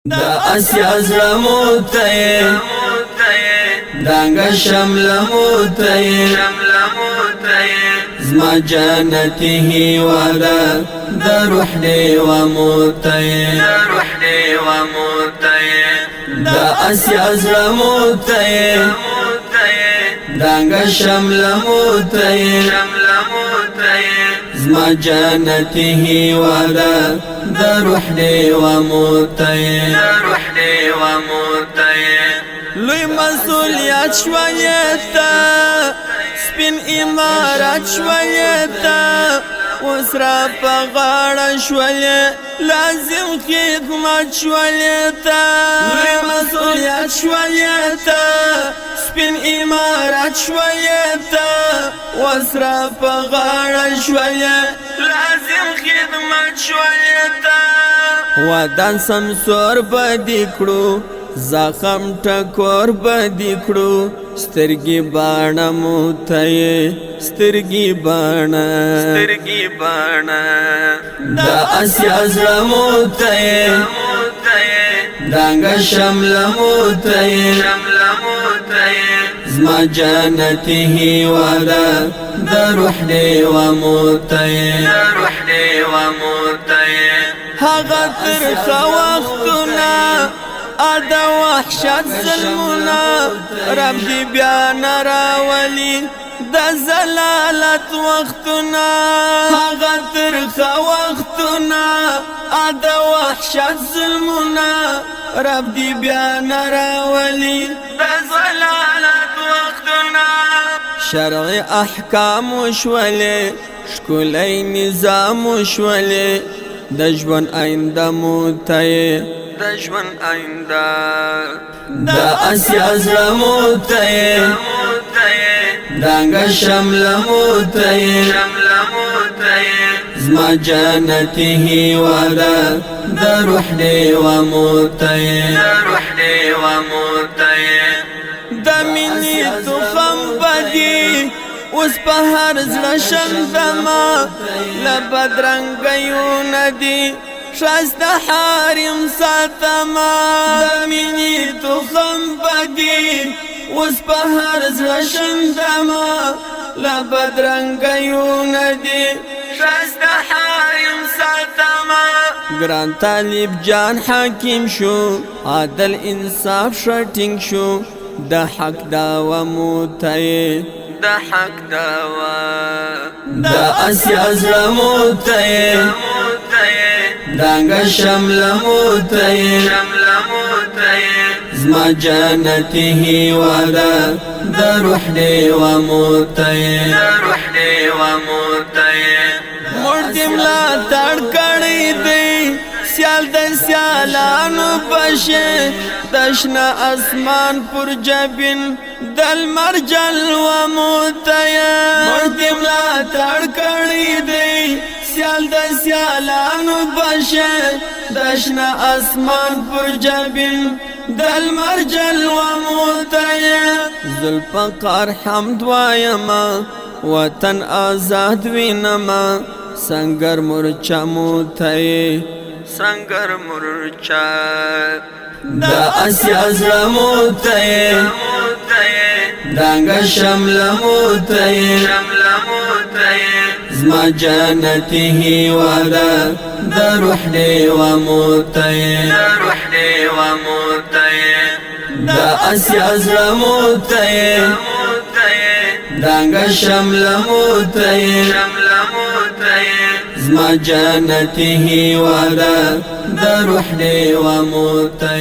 دا اسیا زړه موته دانګه شمله موته زما جنتی هیواده د روح دی و موته دا اسیا زړه موته دانګه شمله موته زما جنتی هیواده د روح دی و موته لوی مسئولیت شویتا سپین امارت شویتا وسرا پا غاڑا شویه لازم خدمت شویتا لوی مسئولیت شویتا سپین امارت شویتا وسرا پا غاڑا شویه لازم خدمت شویتا ودان سمسور بدی کړو زخم ټکور بدی کړو سترګي باڼه موته سترګي باڼه دا اسیا زړه موته دانګه شمله موته زما جنتی هیواده د روح دی و موته هغه ترخه وختونه ادا وحشت ظلمونه رب دی بیا نراولی د زلالت وختونه هغه ترخه وختونه ادا وحشت ظلمونه رب دی بیا نراولی د زلالت وختونه شرع احکام شوله شکلی نظام شوله د ژوند آینده موته دا اسیا زړه موته دانګه شمله موته زما جنتی هیواده د روح دی و موته د مینې تخم بدی اوس په هر زړه شندمه له بدرنګیو ندی شایسته حریم ساتما د مینې تخم بدی اوس په هر زړه شندمه له بدرنګیو ندی شایسته حریم ساتما ګران طالب جان حکیم شو عادل انصاف شټینګ شو د حق داوا موته دا اسیا زړه موته دانګه شمله موته زما جنتی هیواده د روح دی و موته مړ ملا تړ کړی دی سیال د سیالانو بشه دشنا اسمان پر جبین دل مرجل و موته مړ ملا تړ کړی دی سیال د سیالانو بشه دشنا اسمان پر جبین دل مرجل و موته ذوالفقار حمد وایما وطن آزاد وینما سنگر مرچا موته دا اسیا زړه موته دانګه شمله موته زما جنتی هیواده د روح دی و موته دا اسیا زړه موته دانګه شمله موته زما جنتی هیواده د روح دی و موته